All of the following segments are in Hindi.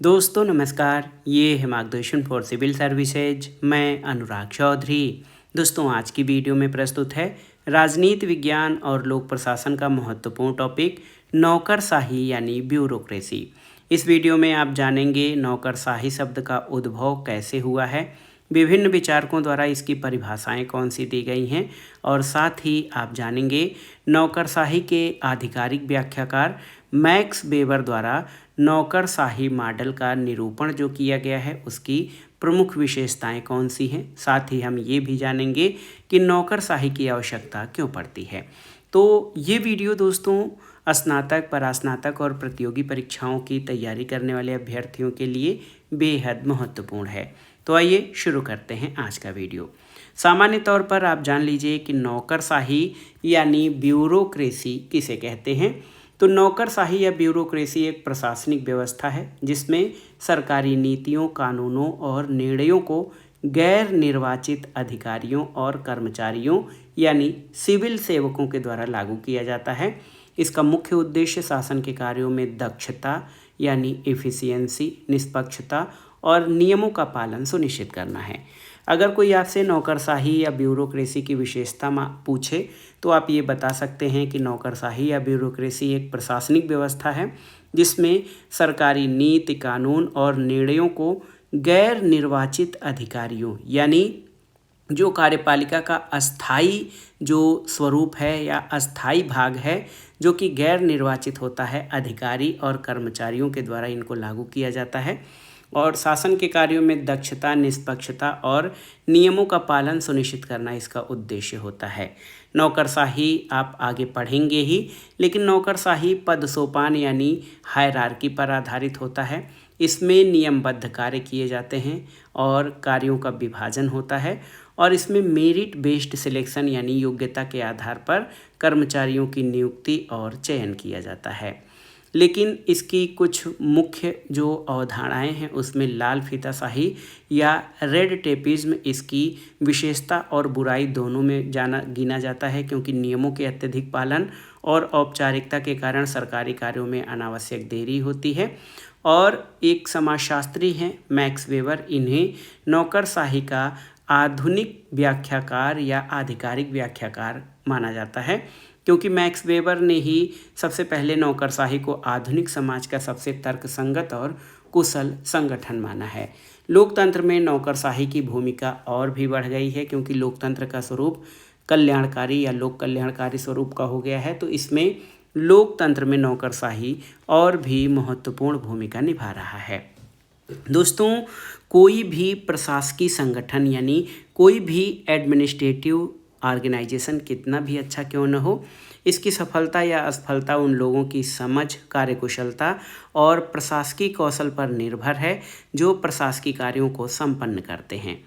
दोस्तों नमस्कार, ये है मार्गदर्शन फॉर सिविल सर्विसेज। मैं अनुराग चौधरी। दोस्तों आज की वीडियो में प्रस्तुत है राजनीति विज्ञान और लोक प्रशासन का महत्वपूर्ण टॉपिक नौकरशाही यानी ब्यूरोक्रेसी। इस वीडियो में आप जानेंगे नौकरशाही शब्द का उद्भव कैसे हुआ है, विभिन्न विचारकों द्वारा इसकी परिभाषाएं कौन सी दी गई हैं और साथ ही आप जानेंगे नौकरशाही के आधिकारिक व्याख्याकार मैक्स वेबर द्वारा नौकरशाही मॉडल का निरूपण जो किया गया है उसकी प्रमुख विशेषताएं कौन सी हैं। साथ ही हम ये भी जानेंगे कि नौकरशाही की आवश्यकता क्यों पड़ती है। तो ये वीडियो दोस्तों स्नातक, परास्नातक और प्रतियोगी परीक्षाओं की तैयारी करने वाले अभ्यर्थियों के लिए बेहद महत्वपूर्ण है। तो आइए शुरू करते हैं आज का वीडियो। सामान्य तौर पर आप जान लीजिए कि नौकरशाही यानी ब्यूरोक्रेसी किसे कहते हैं। तो नौकरशाही या ब्यूरोक्रेसी एक प्रशासनिक व्यवस्था है जिसमें सरकारी नीतियों, कानूनों और निर्णयों को गैर निर्वाचित अधिकारियों और कर्मचारियों यानी सिविल सेवकों के द्वारा लागू किया जाता है। इसका मुख्य उद्देश्य शासन के कार्यों में दक्षता यानी एफिशिएंसी, निष्पक्षता और नियमों का पालन सुनिश्चित करना है। अगर कोई आपसे नौकरशाही या ब्यूरोक्रेसी की विशेषता पूछे तो आप ये बता सकते हैं कि नौकरशाही या ब्यूरोक्रेसी एक प्रशासनिक व्यवस्था है जिसमें सरकारी नीति, कानून और निर्णयों को गैर निर्वाचित अधिकारियों यानी जो कार्यपालिका का अस्थाई जो स्वरूप है या अस्थाई भाग है जो कि गैर निर्वाचित होता है, अधिकारी और कर्मचारियों के द्वारा इनको लागू किया जाता है और शासन के कार्यों में दक्षता, निष्पक्षता और नियमों का पालन सुनिश्चित करना इसका उद्देश्य होता है। नौकरशाही आप आगे पढ़ेंगे ही, लेकिन नौकरशाही पद सोपान यानी हायरार्की पर आधारित होता है। इसमें नियमबद्ध कार्य किए जाते हैं और कार्यों का विभाजन होता है और इसमें मेरिट बेस्ड सिलेक्शन यानी योग्यता के आधार पर कर्मचारियों की नियुक्ति और चयन किया जाता है। लेकिन इसकी कुछ मुख्य जो अवधारणाएं हैं उसमें लाल फीताशाही या रेड टेपिज्म इसकी विशेषता और बुराई दोनों में गिना जाता है, क्योंकि नियमों के अत्यधिक पालन और औपचारिकता के कारण सरकारी कार्यों में अनावश्यक देरी होती है। और एक समाजशास्त्री हैं मैक्स वेबर, इन्हें नौकरशाही का आधुनिक व्याख्याकार या आधिकारिक व्याख्याकार माना जाता है, क्योंकि मैक्स वेबर ने ही सबसे पहले नौकरशाही को आधुनिक समाज का सबसे तर्कसंगत और कुशल संगठन माना है। लोकतंत्र में नौकरशाही की भूमिका और भी बढ़ गई है, क्योंकि लोकतंत्र का स्वरूप कल्याणकारी या लोक कल्याणकारी स्वरूप का हो गया है। तो इसमें लोकतंत्र में नौकरशाही और भी महत्वपूर्ण भूमिका निभा रहा है। दोस्तों कोई भी प्रशासकीय संगठन यानी कोई भी एडमिनिस्ट्रेटिव ऑर्गेनाइजेशन कितना भी अच्छा क्यों न हो, इसकी सफलता या असफलता उन लोगों की समझ, कार्यकुशलता और प्रशासकीय कौशल पर निर्भर है जो प्रशासकीय कार्यों को संपन्न करते हैं।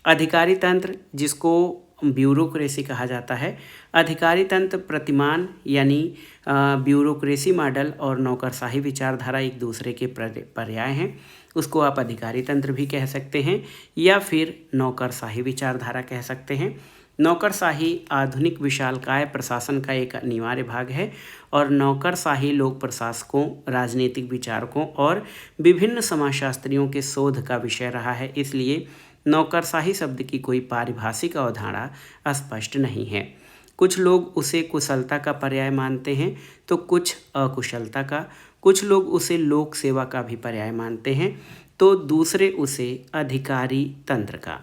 अधिकारी तंत्र, जिसको ब्यूरोक्रेसी कहा जाता है, अधिकारी तंत्र प्रतिमान यानी ब्यूरोक्रेसी मॉडल और नौकरशाही विचारधारा एक दूसरे के पर्याय हैं। उसको आप अधिकारी तंत्र भी कह सकते हैं या फिर नौकरशाही विचारधारा कह सकते हैं। नौकरशाही आधुनिक विशालकाय प्रशासन का एक अनिवार्य भाग है और नौकरशाही लोक प्रशासकों, राजनीतिक विचारकों और विभिन्न समाजशास्त्रियों के शोध का विषय रहा है। इसलिए नौकरशाही शब्द की कोई पारिभाषिक अवधारणा स्पष्ट नहीं है। कुछ लोग उसे कुशलता का पर्याय मानते हैं तो कुछ अकुशलता का, कुछ लोग उसे लोक सेवा का भी पर्याय मानते हैं तो दूसरे उसे अधिकारी तंत्र का।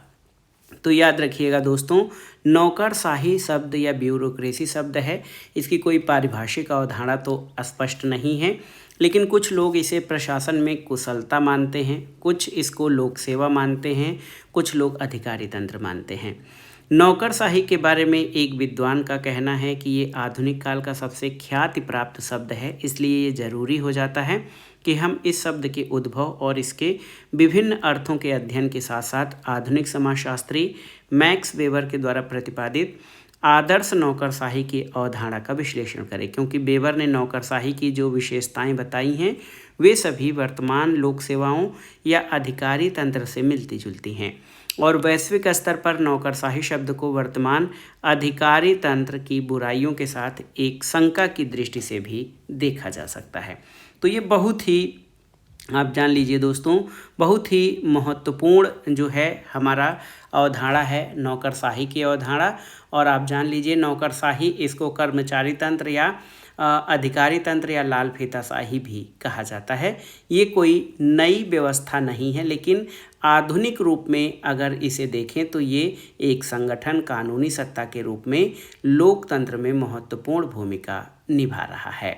तो याद रखिएगा दोस्तों, नौकरशाही शब्द या ब्यूरोक्रेसी शब्द है, इसकी कोई पारिभाषिक अवधारणा तो स्पष्ट नहीं है, लेकिन कुछ लोग इसे प्रशासन में कुशलता मानते हैं, कुछ इसको लोक सेवा मानते हैं, कुछ लोग अधिकारी तंत्र मानते हैं। नौकरशाही के बारे में एक विद्वान का कहना है कि ये आधुनिक काल का सबसे ख्याति प्राप्त शब्द है, इसलिए ये जरूरी हो जाता है कि हम इस शब्द के उद्भव और इसके विभिन्न अर्थों के अध्ययन के साथ साथ आधुनिक समाजशास्त्री मैक्स वेबर के द्वारा प्रतिपादित आदर्श नौकरशाही की अवधारणा का विश्लेषण करें, क्योंकि वेबर ने नौकरशाही की जो विशेषताएं बताई हैं वे सभी वर्तमान लोक सेवाओं या अधिकारी तंत्र से मिलती जुलती हैं और वैश्विक स्तर पर नौकरशाही शब्द को वर्तमान अधिकारी तंत्र की बुराइयों के साथ एक शंका की दृष्टि से भी देखा जा सकता है। तो ये बहुत ही आप जान लीजिए दोस्तों, बहुत ही महत्वपूर्ण जो है हमारा अवधारणा है नौकरशाही की अवधारणा। और आप जान लीजिए नौकरशाही इसको कर्मचारी तंत्र या अधिकारी तंत्र या लाल फीताशाही भी कहा जाता है। ये कोई नई व्यवस्था नहीं है, लेकिन आधुनिक रूप में अगर इसे देखें तो ये एक संगठन कानूनी सत्ता के रूप में लोकतंत्र में महत्वपूर्ण भूमिका निभा रहा है।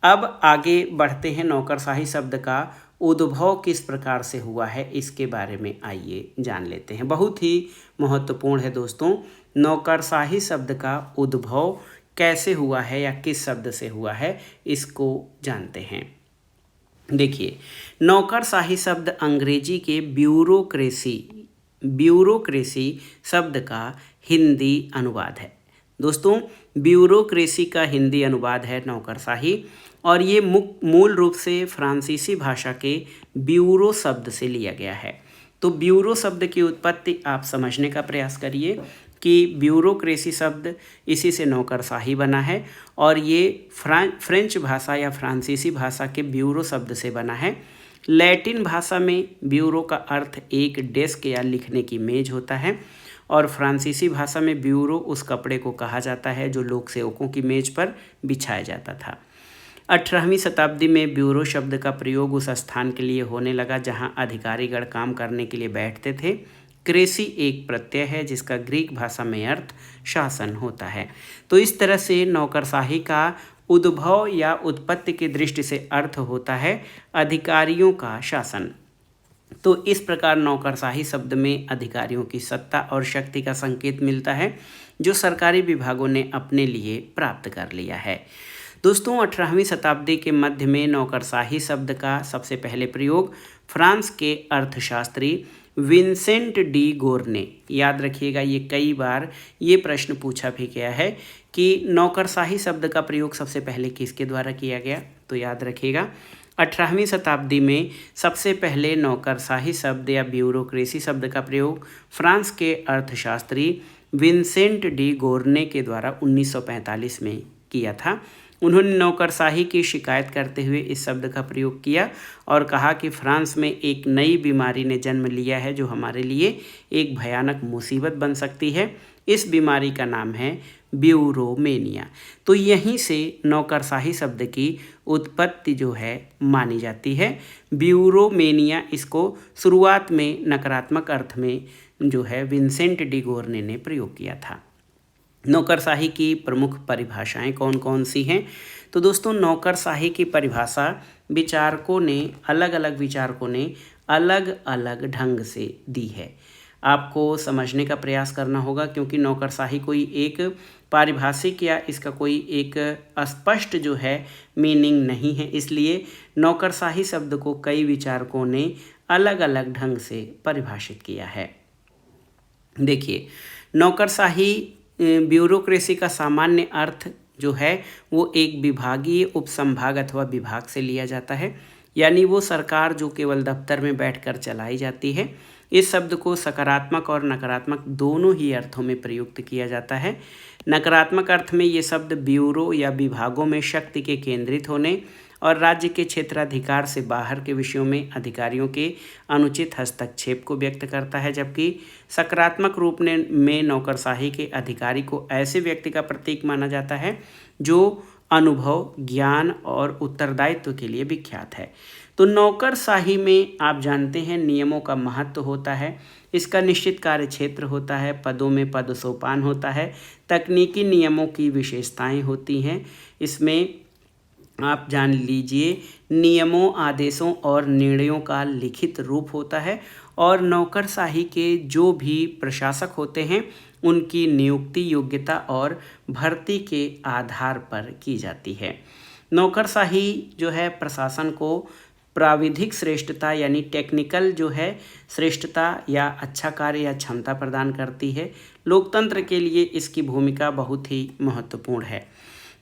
अब आगे बढ़ते हैं, नौकरशाही शब्द का उद्भव किस प्रकार से हुआ है इसके बारे में आइए जान लेते हैं। बहुत ही महत्वपूर्ण है दोस्तों, नौकरशाही शब्द का उद्भव कैसे हुआ है या किस शब्द से हुआ है इसको जानते हैं। देखिए, नौकरशाही शब्द अंग्रेजी के ब्यूरोक्रेसी शब्द का हिंदी अनुवाद है। दोस्तों, ब्यूरोक्रेसी का हिंदी अनुवाद है नौकरशाही, और ये मूल रूप से फ्रांसीसी भाषा के ब्यूरो शब्द से लिया गया है। तो ब्यूरो शब्द की उत्पत्ति आप समझने का प्रयास करिए कि ब्यूरोक्रेसी शब्द इसी से नौकरशाही बना है, और ये फ्रेंच भाषा या फ्रांसीसी भाषा के ब्यूरो शब्द से बना है। लैटिन भाषा में ब्यूरो का अर्थ एक डेस्क या लिखने की मेज होता है, और फ्रांसीसी भाषा में ब्यूरो उस कपड़े को कहा जाता है जो लोक सेवकों की मेज पर बिछाया जाता था। 18वीं शताब्दी में ब्यूरो शब्द का प्रयोग उस स्थान के लिए होने लगा जहां अधिकारीगण काम करने के लिए बैठते थे। क्रेसी एक प्रत्यय है जिसका ग्रीक भाषा में अर्थ शासन होता है। तो इस तरह से नौकरशाही का उद्भव या उत्पत्ति की दृष्टि से अर्थ होता है अधिकारियों का शासन। तो इस प्रकार नौकरशाही शब्द में अधिकारियों की सत्ता और शक्ति का संकेत मिलता है जो सरकारी विभागों ने अपने लिए प्राप्त कर लिया है। दोस्तों, 18वीं शताब्दी के मध्य में नौकरशाही शब्द का सबसे पहले प्रयोग फ्रांस के अर्थशास्त्री विंसेंट डी गोर ने, याद रखिएगा ये कई बार ये प्रश्न पूछा भी गया है कि नौकरशाही शब्द का प्रयोग सबसे पहले किसके द्वारा किया गया, तो याद रखिएगा 18वीं शताब्दी में सबसे पहले नौकरशाही शब्द या ब्यूरोक्रेसी शब्द का प्रयोग फ्रांस के अर्थशास्त्री विंसेंट डी गोर्ने के द्वारा 1945 में किया था। उन्होंने नौकरशाही की शिकायत करते हुए इस शब्द का प्रयोग किया और कहा कि फ्रांस में एक नई बीमारी ने जन्म लिया है जो हमारे लिए एक भयानक मुसीबत बन सकती है। इस बीमारी का नाम है ब्यूरोमेनिया। तो यहीं से नौकरशाही शब्द की उत्पत्ति जो है मानी जाती है। ब्यूरोमेनिया इसको शुरुआत में नकारात्मक अर्थ में जो है विंसेंट डी गोर्ने ने प्रयोग किया था। नौकरशाही की प्रमुख परिभाषाएं कौन कौन सी हैं, तो दोस्तों नौकरशाही की परिभाषा अलग अलग ढंग से दी है। आपको समझने का प्रयास करना होगा क्योंकि नौकरशाही कोई एक पारिभाषिक या इसका कोई एक स्पष्ट जो है मीनिंग नहीं है, इसलिए नौकरशाही शब्द को कई विचारकों ने अलग अलग ढंग से परिभाषित किया है। देखिए, नौकरशाही ब्यूरोक्रेसी का सामान्य अर्थ जो है वो एक विभागीय उपसंभाग अथवा विभाग से लिया जाता है, यानी वो सरकार जो केवल दफ्तर में बैठकर चलाई जाती है। इस शब्द को सकारात्मक और नकारात्मक दोनों ही अर्थों में प्रयुक्त किया जाता है। नकारात्मक अर्थ में ये शब्द ब्यूरो या विभागों में शक्ति के केंद्रित होने और राज्य के क्षेत्राधिकार से बाहर के विषयों में अधिकारियों के अनुचित हस्तक्षेप को व्यक्त करता है, जबकि सकारात्मक रूप में नौकरशाही के अधिकारी को ऐसे व्यक्ति का प्रतीक माना जाता है जो अनुभव, ज्ञान और उत्तरदायित्व के लिए विख्यात है। तो नौकरशाही में आप जानते हैं नियमों का महत्व होता है, इसका निश्चित कार्य क्षेत्र होता है, पदों में पद सोपान होता है, तकनीकी नियमों की विशेषताएं होती हैं। इसमें आप जान लीजिए नियमों, आदेशों और निर्णयों का लिखित रूप होता है, और नौकरशाही के जो भी प्रशासक होते हैं उनकी नियुक्ति योग्यता और भर्ती के आधार पर की जाती है। नौकरशाही जो है प्रशासन को प्राविधिक श्रेष्ठता यानी टेक्निकल जो है श्रेष्ठता या अच्छा कार्य या क्षमता प्रदान करती है। लोकतंत्र के लिए इसकी भूमिका बहुत ही महत्वपूर्ण है।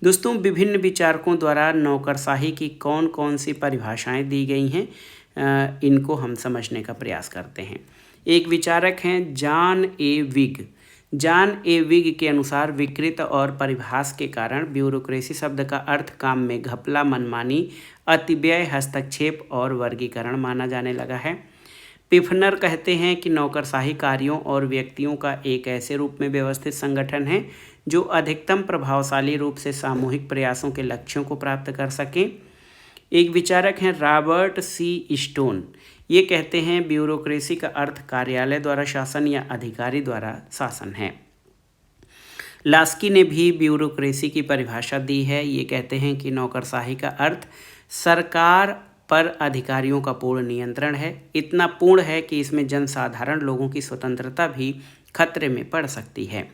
दोस्तों, विभिन्न विचारकों द्वारा नौकरशाही की कौन कौन सी परिभाषाएं दी गई हैं, इनको हम समझने का प्रयास करते हैं। एक विचारक हैं जॉन ए विग, जॉन ए विग के अनुसार विकृत और परिभाष के कारण ब्यूरोक्रेसी शब्द का अर्थ काम में घपला, मनमानी, अतिव्यय, हस्तक्षेप और वर्गीकरण माना जाने लगा है। पिफनर कहते हैं कि नौकरशाही कार्यों और व्यक्तियों का एक ऐसे रूप में व्यवस्थित संगठन है जो अधिकतम प्रभावशाली रूप से सामूहिक प्रयासों के लक्ष्यों को प्राप्त कर सके। एक विचारक हैं रॉबर्ट सी स्टोन, ये कहते हैं ब्यूरोक्रेसी का अर्थ कार्यालय द्वारा शासन या अधिकारी द्वारा शासन है। लास्की ने भी ब्यूरोक्रेसी की परिभाषा दी है। ये कहते हैं कि नौकरशाही का अर्थ सरकार पर अधिकारियों का पूर्ण नियंत्रण है, इतना पूर्ण है कि इसमें जनसाधारण लोगों की स्वतंत्रता भी खतरे में पड़ सकती है।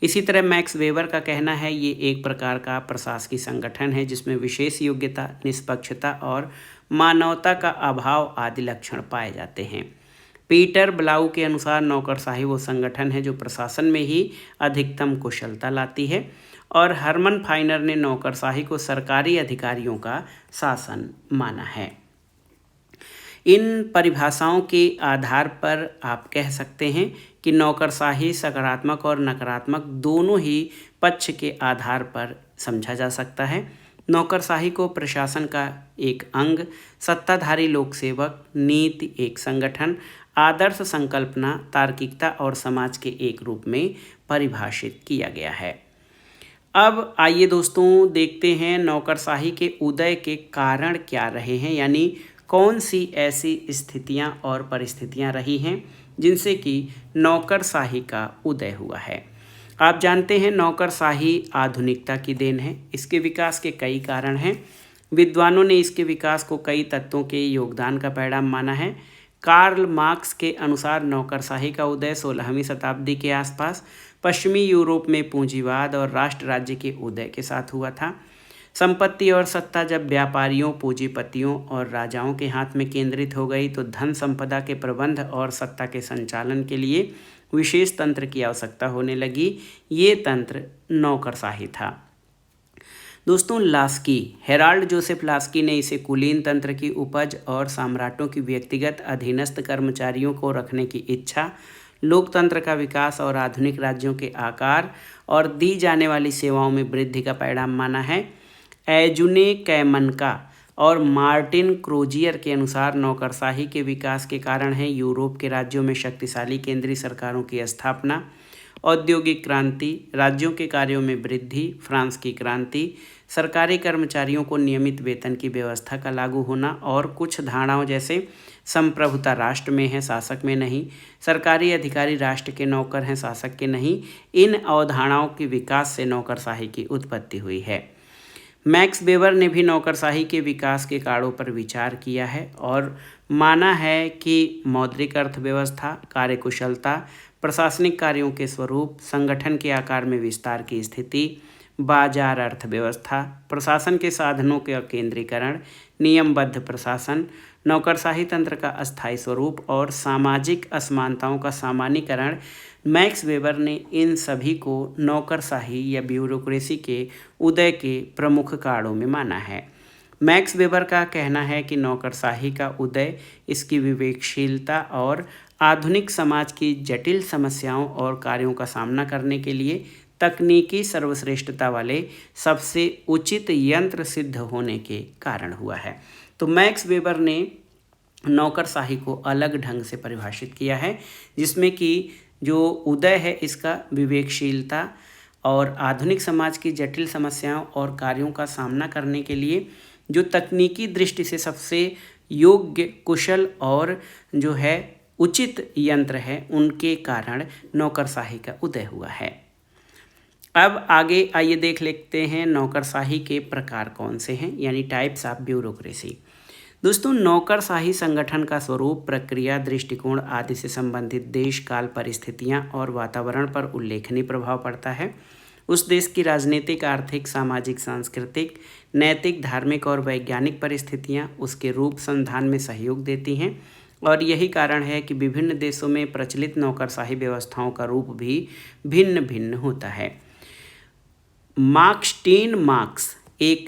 इसी तरह मैक्स वेबर का कहना है ये एक प्रकार का प्रशासकीय संगठन है जिसमें विशेष योग्यता, निष्पक्षता और मानवता का अभाव आदि लक्षण पाए जाते हैं। पीटर ब्लाउ के अनुसार नौकरशाही वो संगठन है जो प्रशासन में ही अधिकतम कुशलता लाती है, और हरमन फाइनर ने नौकरशाही को सरकारी अधिकारियों का शासन माना है। इन परिभाषाओं के आधार पर आप कह सकते हैं कि नौकरशाही सकारात्मक और नकारात्मक दोनों ही पक्ष के आधार पर समझा जा सकता है। नौकरशाही को प्रशासन का एक अंग, सत्ताधारी लोकसेवक, नीति एक संगठन, आदर्श संकल्पना, तार्किकता और समाज के एक रूप में परिभाषित किया गया है। अब आइए दोस्तों देखते हैं नौकरशाही के उदय के कारण क्या रहे हैं, यानी कौन सी ऐसी स्थितियां और परिस्थितियां रही हैं जिनसे कि नौकरशाही का उदय हुआ है। आप जानते हैं नौकरशाही आधुनिकता की देन है। इसके विकास के कई कारण हैं। विद्वानों ने इसके विकास को कई तत्वों के योगदान का परिणाम माना है। कार्ल मार्क्स के अनुसार नौकरशाही का उदय 16वीं शताब्दी के आसपास पश्चिमी यूरोप में पूंजीवाद और राष्ट्र राज्य के उदय के साथ हुआ था। संपत्ति और सत्ता जब व्यापारियों, पूंजीपतियों और राजाओं के हाथ में केंद्रित हो गई तो धन संपदा के प्रबंध और सत्ता के संचालन के लिए विशेष तंत्र की आवश्यकता होने लगी। ये तंत्र नौकरशाही था। दोस्तों लास्की, हेराल्ड जोसेफ लास्की ने इसे कुलीन तंत्र की उपज और सम्राटों की व्यक्तिगत अधीनस्थ कर्मचारियों को रखने की इच्छा, लोकतंत्र का विकास और आधुनिक राज्यों के आकार और दी जाने वाली सेवाओं में वृद्धि का परिणाम माना है। एजुने कैमनका और मार्टिन क्रोजियर के अनुसार नौकरशाही के विकास के कारण है यूरोप के राज्यों में शक्तिशाली केंद्रीय सरकारों की स्थापना, औद्योगिक क्रांति, राज्यों के कार्यों में वृद्धि, फ्रांस की क्रांति, सरकारी कर्मचारियों को नियमित वेतन की व्यवस्था का लागू होना और कुछ धारणाओं जैसे संप्रभुता राष्ट्र में है, शासक में नहीं, सरकारी अधिकारी राष्ट्र के नौकर हैं, शासक के नहीं, इन अवधारणाओं के विकास से नौकरशाही की उत्पत्ति हुई है। मैक्स वेबर ने भी नौकरशाही के विकास के कारणों पर विचार किया है और माना है कि मौद्रिक अर्थव्यवस्था, कार्यकुशलता, प्रशासनिक कार्यों के स्वरूप, संगठन के आकार में विस्तार की स्थिति, बाजार अर्थव्यवस्था, प्रशासन के साधनों के केंद्रीकरण, नियमबद्ध प्रशासन, नौकरशाही तंत्र का अस्थायी स्वरूप और सामाजिक असमानताओं का सामान्यीकरण, मैक्स वेबर ने इन सभी को नौकरशाही या ब्यूरोक्रेसी के उदय के प्रमुख कारणों में माना है। मैक्स वेबर का कहना है कि नौकरशाही का उदय इसकी विवेकशीलता और आधुनिक समाज की जटिल समस्याओं और कार्यों का सामना करने के लिए तकनीकी सर्वश्रेष्ठता वाले सबसे उचित यंत्र सिद्ध होने के कारण हुआ है। तो मैक्स वेबर ने नौकरशाही को अलग ढंग से परिभाषित किया है, जिसमें कि जो उदय है इसका विवेकशीलता और आधुनिक समाज की जटिल समस्याओं और कार्यों का सामना करने के लिए जो तकनीकी दृष्टि से सबसे योग्य, कुशल और जो है उचित यंत्र है, उनके कारण नौकरशाही का उदय हुआ है। अब आगे आइए देख लेते हैं नौकरशाही के प्रकार कौन से हैं, यानी टाइप्स ऑफ ब्यूरोक्रेसी। दोस्तों नौकरशाही संगठन का स्वरूप, प्रक्रिया, दृष्टिकोण आदि से संबंधित देश, काल, परिस्थितियां और वातावरण पर उल्लेखनीय प्रभाव पड़ता है। उस देश की राजनीतिक, आर्थिक, सामाजिक, सांस्कृतिक, नैतिक, धार्मिक और वैज्ञानिक परिस्थितियां उसके रूप संधान में सहयोग देती हैं और यही कारण है कि विभिन्न देशों में प्रचलित नौकरशाही व्यवस्थाओं का रूप भी भिन्न भिन्न होता है। मार्क्स एक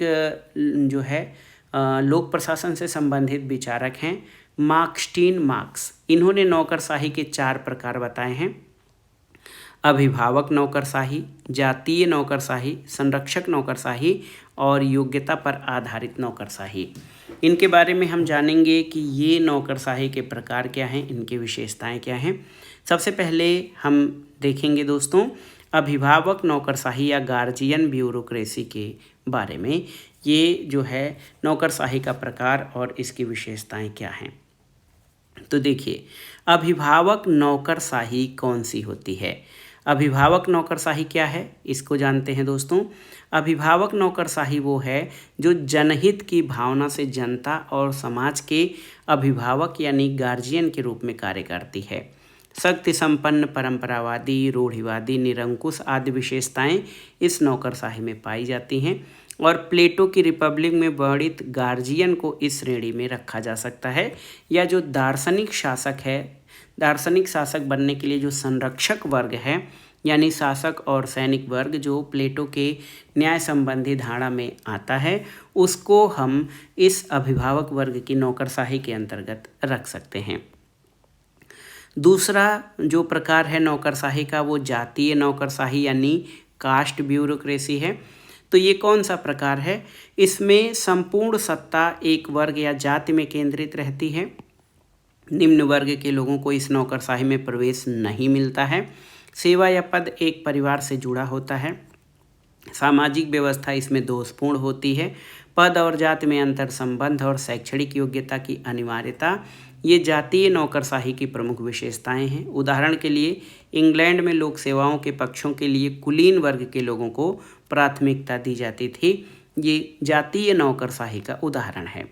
जो है लोक प्रशासन से संबंधित विचारक हैं। मार्क्स इन्होंने नौकरशाही के 4 प्रकार बताए हैं। अभिभावक नौकरशाही, जातीय नौकरशाही, संरक्षक नौकरशाही और योग्यता पर आधारित नौकरशाही। इनके बारे में हम जानेंगे कि ये नौकरशाही के प्रकार क्या हैं, इनकी विशेषताएं क्या हैं। सबसे पहले हम देखेंगे दोस्तों अभिभावक नौकरशाही या गार्जियन ब्यूरोक्रेसी के बारे में। ये जो है नौकरशाही का प्रकार और इसकी विशेषताएं क्या हैं। तो देखिए अभिभावक नौकरशाही कौन सी होती है। अभिभावक नौकरशाही क्या है इसको जानते हैं दोस्तों। अभिभावक नौकरशाही वो है जो जनहित की भावना से जनता और समाज के अभिभावक यानी गार्जियन के रूप में कार्य करती है। शक्ति संपन्न, परंपरावादी, रूढ़िवादी, निरंकुश आदि विशेषताएं इस नौकरशाही में पाई जाती हैं और प्लेटो की रिपब्लिक में वर्णित गार्जियन को इस श्रेणी में रखा जा सकता है। या जो दार्शनिक शासक है, दार्शनिक शासक बनने के लिए जो संरक्षक वर्ग है यानी शासक और सैनिक वर्ग जो प्लेटो के न्याय संबंधी धारणा में आता है, उसको हम इस अभिभावक वर्ग की नौकरशाही के अंतर्गत रख सकते हैं। दूसरा जो प्रकार है नौकरशाही का वो जातीय नौकरशाही यानी कास्ट ब्यूरोक्रेसी है। तो ये कौन सा प्रकार है? इसमें संपूर्ण सत्ता एक वर्ग या जाति में केंद्रित रहती है। निम्न वर्ग के लोगों को इस नौकरशाही में प्रवेश नहीं मिलता है। सेवा या पद एक परिवार से जुड़ा होता है। सामाजिक व्यवस्था इसमें दोषपूर्ण होती है। पद और जाति में अंतर संबंध और शैक्षणिक योग्यता की अनिवार्यता ये जातीय नौकरशाही की प्रमुख विशेषताएं हैं। उदाहरण के लिए इंग्लैंड में लोक सेवाओं के पक्षों के लिए कुलीन वर्ग के लोगों को प्राथमिकता दी जाती थी। ये जातीय नौकरशाही का उदाहरण है।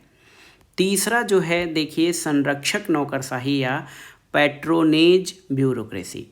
तीसरा जो है देखिए संरक्षक नौकरशाही या पैट्रोनेज ब्यूरोक्रेसी।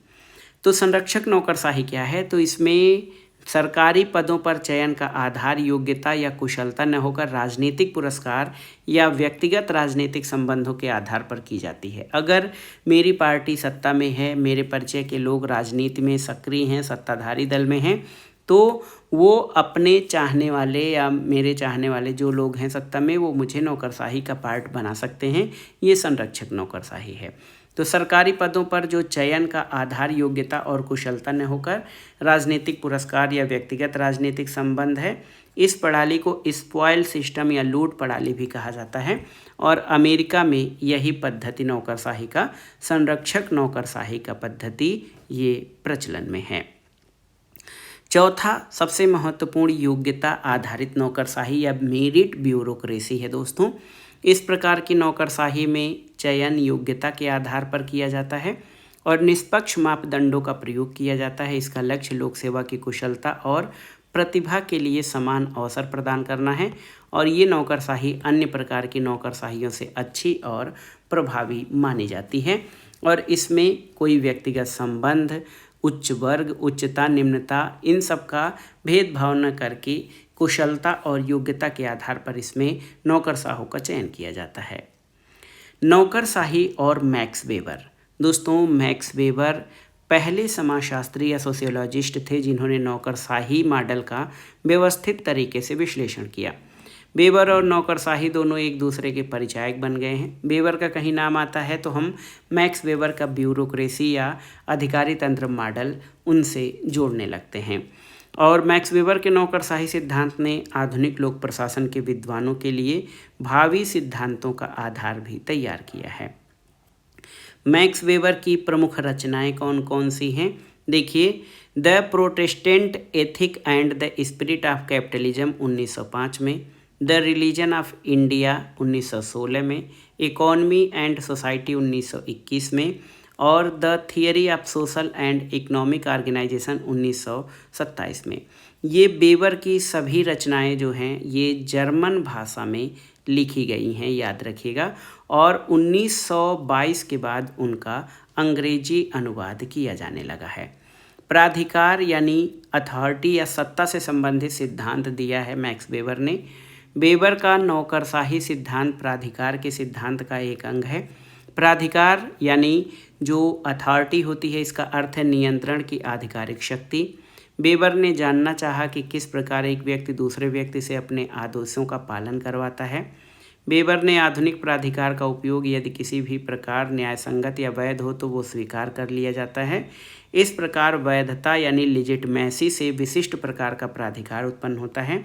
तो संरक्षक नौकरशाही क्या है? तो इसमें सरकारी पदों पर चयन का आधार योग्यता या कुशलता न होकर राजनीतिक पुरस्कार या व्यक्तिगत राजनीतिक संबंधों के आधार पर की जाती है। अगर मेरी पार्टी सत्ता में है, मेरे परिचय के लोग राजनीति में सक्रिय हैं, सत्ताधारी दल में हैं, तो वो अपने चाहने वाले या मेरे चाहने वाले जो लोग हैं सत्ता में, वो मुझे नौकरशाही का पार्ट बना सकते हैं। ये संरक्षक नौकरशाही है। तो सरकारी पदों पर जो चयन का आधार योग्यता और कुशलता न होकर राजनीतिक पुरस्कार या व्यक्तिगत राजनीतिक संबंध है, इस प्रणाली को स्पॉयल सिस्टम या लूट प्रणाली भी कहा जाता है और अमेरिका में यही पद्धति नौकरशाही का, संरक्षक नौकरशाही का पद्धति ये प्रचलन में है। चौथा सबसे महत्वपूर्ण योग्यता आधारित नौकरशाही या मेरिट ब्यूरोक्रेसी है दोस्तों। इस प्रकार की नौकरशाही में चयन योग्यता के आधार पर किया जाता है और निष्पक्ष मापदंडों का प्रयोग किया जाता है। इसका लक्ष्य लोक सेवा की कुशलता और प्रतिभा के लिए समान अवसर प्रदान करना है और ये नौकरशाही अन्य प्रकार की नौकरशाहियों से अच्छी और प्रभावी मानी जाती है और इसमें कोई व्यक्तिगत संबंध, उच्च वर्ग, उच्चता, निम्नता, इन सब का भेदभाव न करके कुशलता और योग्यता के आधार पर इसमें नौकरशाहों का चयन किया जाता है। नौकरशाही और मैक्स वेबर। दोस्तों मैक्स वेबर पहले समाजशास्त्री या सोशियोलॉजिस्ट थे जिन्होंने नौकरशाही मॉडल का व्यवस्थित तरीके से विश्लेषण किया। वेबर और नौकरशाही दोनों एक दूसरे के परिचायक बन गए हैं। वेबर का कहीं नाम आता है तो हम मैक्स वेबर का ब्यूरोक्रेसी या अधिकारी तंत्र मॉडल उनसे जोड़ने लगते हैं। और मैक्स वेबर के नौकरशाही सिद्धांत ने आधुनिक लोक प्रशासन के विद्वानों के लिए भावी सिद्धांतों का आधार भी तैयार किया है। मैक्स वेबर की प्रमुख रचनाएं कौन कौन सी हैं? देखिए the Protestant ethic and the spirit of capitalism 1905 में, द रिलीजन ऑफ इंडिया 1916 में, इकोनॉमी एंड सोसाइटी 1921 में और the theory of social and economic organization 1927 में। ये वेबर की सभी रचनाएं जो हैं ये जर्मन भाषा में लिखी गई हैं, याद रखिएगा, और 1922 के बाद उनका अंग्रेजी अनुवाद किया जाने लगा है। प्राधिकार यानी अथॉरिटी या सत्ता से संबंधित सिद्धांत दिया है मैक्स वेबर ने। वेबर का नौकरशाही सिद्धांत प्राधिकार के सिद्धांत का एक अंग है। प्राधिकार यानी जो अथॉरिटी होती है, इसका अर्थ है नियंत्रण की आधिकारिक शक्ति। वेबर ने जानना चाहा कि किस प्रकार एक व्यक्ति दूसरे व्यक्ति से अपने आदेशों का पालन करवाता है। बेबर ने आधुनिक प्राधिकार का उपयोग यदि किसी भी प्रकार न्यायसंगत या वैध हो तो वो स्वीकार कर लिया जाता है। इस प्रकार वैधता यानी लिजिटमेसी से विशिष्ट प्रकार का प्राधिकार उत्पन्न होता है।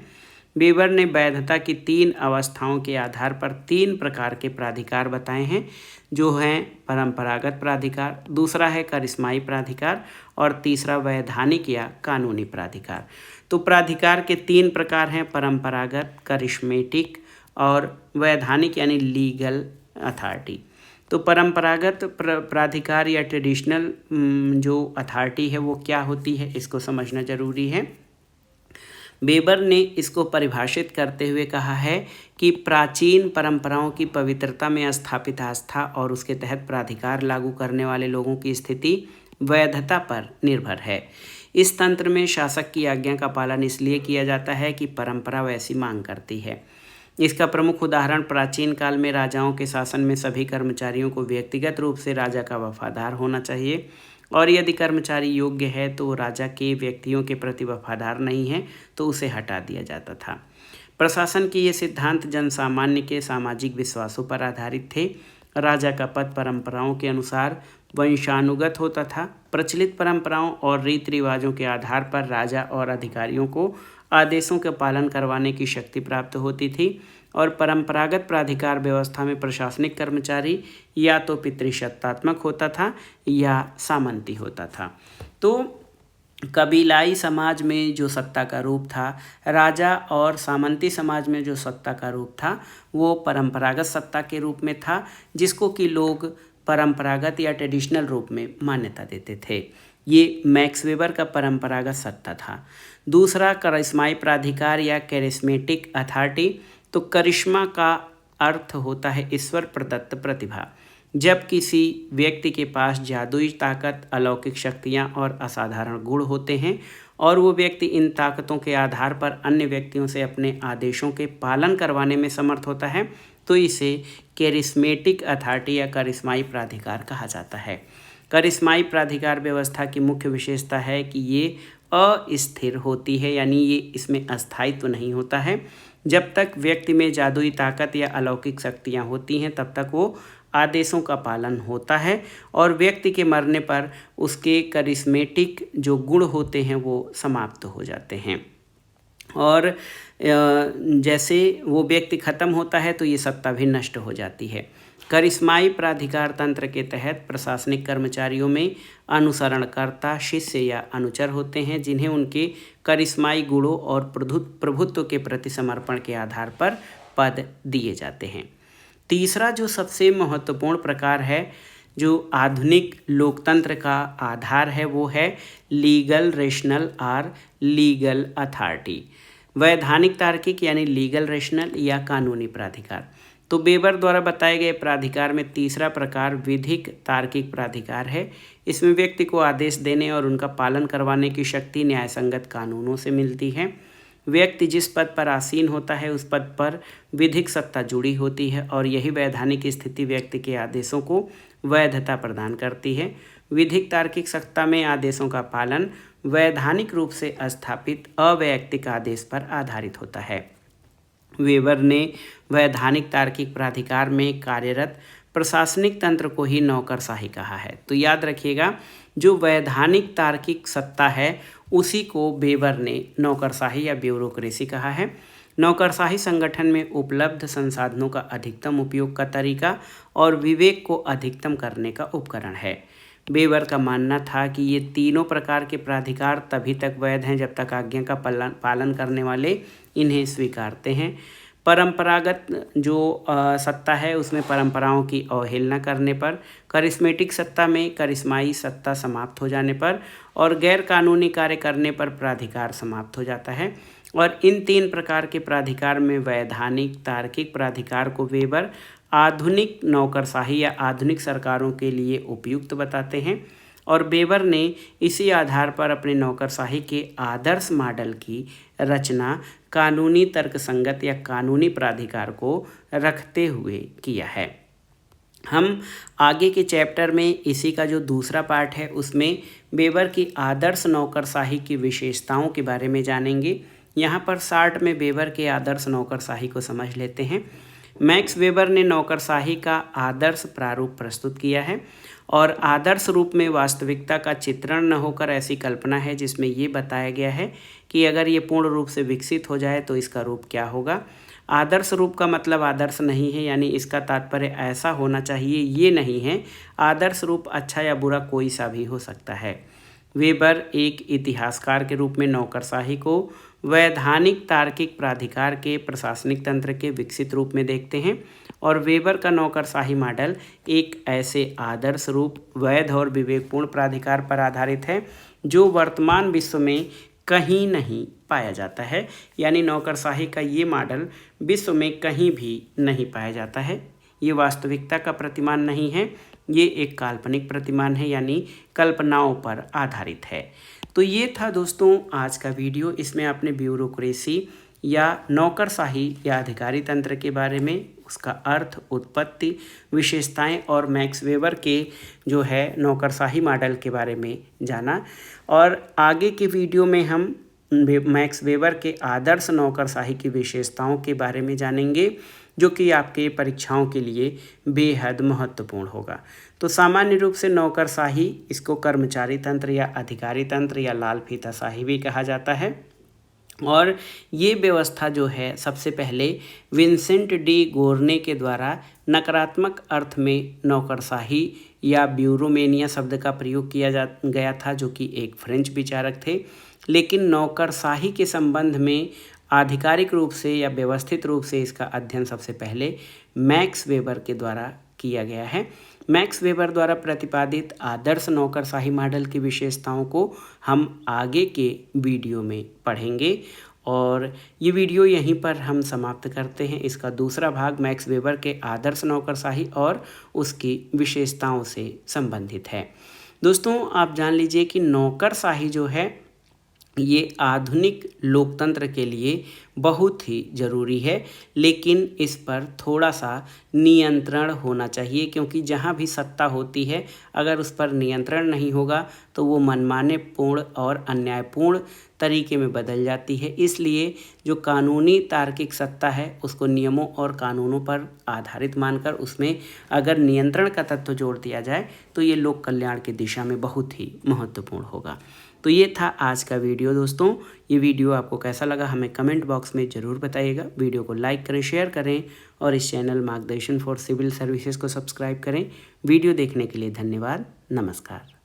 बेबर ने वैधता की 3 अवस्थाओं के आधार पर 3 प्रकार के प्राधिकार बताए हैं, जो हैं परंपरागत प्राधिकार, दूसरा है करिश्माई प्राधिकार और तीसरा वैधानिक या कानूनी प्राधिकार। तो प्राधिकार के 3 प्रकार हैं, परंपरागत, करिश्मेटिक और वैधानिक यानी लीगल अथॉरिटी। तो परंपरागत प्राधिकार या ट्रेडिशनल जो अथॉरिटी है वो क्या होती है, इसको समझना जरूरी है। बेबर ने इसको परिभाषित करते हुए कहा है कि प्राचीन परंपराओं की पवित्रता में स्थापित आस्था और उसके तहत प्राधिकार लागू करने वाले लोगों की स्थिति वैधता पर निर्भर है। इस तंत्र में शासक की आज्ञा का पालन इसलिए किया जाता है कि परंपरा वैसी मांग करती है। इसका प्रमुख उदाहरण प्राचीन काल में राजाओं के शासन में सभी कर्मचारियों को व्यक्तिगत रूप से राजा का वफादार होना चाहिए और यदि कर्मचारी योग्य है तो राजा के व्यक्तियों के प्रति वफादार नहीं है तो उसे हटा दिया जाता था। प्रशासन के ये सिद्धांत जनसामान्य के सामाजिक विश्वासों पर आधारित थे। राजा का पद परंपराओं के अनुसार वंशानुगत होता था। प्रचलित परंपराओं और रीति रिवाजों के आधार पर राजा और अधिकारियों को आदेशों के पालन करवाने की शक्ति प्राप्त होती थी और परंपरागत प्राधिकार व्यवस्था में प्रशासनिक कर्मचारी या तो पितृसत्तात्मक होता था या सामंती होता था। तो कबीलाई समाज में जो सत्ता का रूप था, राजा और सामंती समाज में जो सत्ता का रूप था, वो परंपरागत सत्ता के रूप में था, जिसको कि लोग परंपरागत या ट्रेडिशनल रूप में मान्यता देते थे। ये मैक्स वेबर का परंपरागत सत्ता था। दूसरा करिश्माई प्राधिकार या कैरिस्मेटिक अथॉरिटी। तो करिश्मा का अर्थ होता है ईश्वर प्रदत्त प्रतिभा। जब किसी व्यक्ति के पास जादुई ताकत, अलौकिक शक्तियाँ और असाधारण गुण होते हैं और वो व्यक्ति इन ताकतों के आधार पर अन्य व्यक्तियों से अपने आदेशों के पालन करवाने में समर्थ होता है, तो इसे कैरिस्मेटिक अथॉरिटी या करिश्माई प्राधिकार कहा जाता है। करिश्माई प्राधिकार व्यवस्था की मुख्य विशेषता है कि ये अस्थिर होती है, यानी ये इसमें अस्थायित्व नहीं होता है। जब तक व्यक्ति में जादुई ताकत या अलौकिक शक्तियाँ होती हैं तब तक वो आदेशों का पालन होता है और व्यक्ति के मरने पर उसके करिश्मेटिक जो गुण होते हैं वो समाप्त हो जाते हैं और जैसे वो व्यक्ति खत्म होता है तो ये सत्ता भी नष्ट हो जाती है। करिश्माई प्राधिकार तंत्र के तहत प्रशासनिक कर्मचारियों में अनुसरणकर्ता, शिष्य या अनुचर होते हैं, जिन्हें उनके करिश्माई गुणों और प्रभुत्व के प्रति समर्पण के आधार पर पद दिए जाते हैं। तीसरा जो सबसे महत्वपूर्ण प्रकार है, जो आधुनिक लोकतंत्र का आधार है, वो है लीगल रेशनल और लीगल अथॉरिटी। वैधानिक तार्किक यानी लीगल रेशनल या कानूनी प्राधिकार। तो बेबर द्वारा बताए गए प्राधिकार में तीसरा प्रकार विधिक तार्किक प्राधिकार है। इसमें व्यक्ति को आदेश देने और उनका पालन करवाने की शक्ति न्यायसंगत कानूनों से मिलती है। व्यक्ति जिस पद पर आसीन होता है उस पद पर विधिक सत्ता जुड़ी होती है और यही वैधानिक स्थिति व्यक्ति के आदेशों को वैधता प्रदान करती है। विधिक तार्किक सत्ता में आदेशों का पालन वैधानिक रूप से स्थापित अवैयक्तिक आदेश पर आधारित होता है। वेबर ने वैधानिक तार्किक प्राधिकार में कार्यरत प्रशासनिक तंत्र को ही नौकरशाही कहा है। तो याद रखिएगा, जो वैधानिक तार्किक सत्ता है उसी को वेबर ने नौकरशाही या ब्यूरोक्रेसी कहा है। नौकरशाही संगठन में उपलब्ध संसाधनों का अधिकतम उपयोग का तरीका और विवेक को अधिकतम करने का उपकरण है। वेबर का मानना था कि ये तीनों प्रकार के प्राधिकार तभी तक वैध हैं जब तक आज्ञा का पालन करने वाले इन्हें स्वीकारते हैं। परंपरागत जो सत्ता है उसमें परंपराओं की अवहेलना करने पर, करिश्मेटिक सत्ता में करिश्माई सत्ता समाप्त हो जाने पर और गैर कानूनी कार्य करने पर प्राधिकार समाप्त हो जाता है। और इन 3 प्रकार के प्राधिकार में वैधानिक तार्किक प्राधिकार को वेबर आधुनिक नौकरशाही या आधुनिक सरकारों के लिए उपयुक्त बताते हैं और वेबर ने इसी आधार पर अपने नौकरशाही के आदर्श मॉडल की रचना कानूनी तर्कसंगत या कानूनी प्राधिकार को रखते हुए किया है। हम आगे के चैप्टर में इसी का जो दूसरा पार्ट है उसमें वेबर की आदर्श नौकरशाही की विशेषताओं के बारे में जानेंगे। यहाँ पर शार्ट में वेबर के आदर्श नौकरशाही को समझ लेते हैं। मैक्स वेबर ने नौकरशाही का आदर्श प्रारूप प्रस्तुत किया है और आदर्श रूप में वास्तविकता का चित्रण न होकर ऐसी कल्पना है जिसमें ये बताया गया है कि अगर ये पूर्ण रूप से विकसित हो जाए तो इसका रूप क्या होगा। आदर्श रूप का मतलब आदर्श नहीं है, यानी इसका तात्पर्य ऐसा होना चाहिए ये नहीं है। आदर्श रूप अच्छा या बुरा कोई सा भी हो सकता है। वेबर एक इतिहासकार के रूप में नौकरशाही को वैधानिक तार्किक प्राधिकार के प्रशासनिक तंत्र के विकसित रूप में देखते हैं और वेबर का नौकरशाही मॉडल एक ऐसे आदर्श रूप वैध और विवेकपूर्ण प्राधिकार पर आधारित है जो वर्तमान विश्व में कहीं नहीं पाया जाता है। यानी नौकरशाही का ये मॉडल विश्व में कहीं भी नहीं पाया जाता है। ये वास्तविकता का प्रतिमान नहीं है, ये एक काल्पनिक प्रतिमान है, यानी कल्पनाओं पर आधारित है। तो ये था दोस्तों आज का वीडियो। इसमें आपने ब्यूरोक्रेसी या नौकरशाही या अधिकारी तंत्र के बारे में, उसका अर्थ, उत्पत्ति, विशेषताएं और मैक्स वेबर के जो है नौकरशाही मॉडल के बारे में जाना। और आगे के वीडियो में हम मैक्स वेबर के आदर्श नौकरशाही की विशेषताओं के बारे में जानेंगे जो कि आपके परीक्षाओं के लिए बेहद महत्वपूर्ण होगा। तो सामान्य रूप से नौकरशाही, इसको कर्मचारी तंत्र या अधिकारी तंत्र या लाल फीताशाही भी कहा जाता है। और ये व्यवस्था जो है सबसे पहले विंसेंट डी गोर्ने के द्वारा नकारात्मक अर्थ में नौकरशाही या ब्यूरोमेनिया शब्द का प्रयोग किया गया था, जो कि एक फ्रेंच विचारक थे। लेकिन नौकरशाही के संबंध में आधिकारिक रूप से या व्यवस्थित रूप से इसका अध्ययन सबसे पहले मैक्स वेबर के द्वारा किया गया है। मैक्स वेबर द्वारा प्रतिपादित आदर्श नौकरशाही मॉडल की विशेषताओं को हम आगे के वीडियो में पढ़ेंगे और ये वीडियो यहीं पर हम समाप्त करते हैं। इसका दूसरा भाग मैक्स वेबर के आदर्श नौकरशाही और उसकी विशेषताओं से संबंधित है। दोस्तों आप जान लीजिए कि नौकरशाही जो है ये आधुनिक लोकतंत्र के लिए बहुत ही ज़रूरी है, लेकिन इस पर थोड़ा सा नियंत्रण होना चाहिए, क्योंकि जहाँ भी सत्ता होती है अगर उस पर नियंत्रण नहीं होगा तो वो मनमाने पूर्ण और अन्यायपूर्ण तरीके में बदल जाती है। इसलिए जो कानूनी तार्किक सत्ता है उसको नियमों और कानूनों पर आधारित मानकर उसमें अगर नियंत्रण का तत्व जोड़ दिया जाए तो ये लोक कल्याण की दिशा में बहुत ही महत्वपूर्ण होगा। तो ये था आज का वीडियो दोस्तों। ये वीडियो आपको कैसा लगा हमें कमेंट बॉक्स में ज़रूर बताइएगा। वीडियो को लाइक करें, शेयर करें और इस चैनल मार्गदर्शन फॉर सिविल सर्विसेज को सब्सक्राइब करें। वीडियो देखने के लिए धन्यवाद। नमस्कार।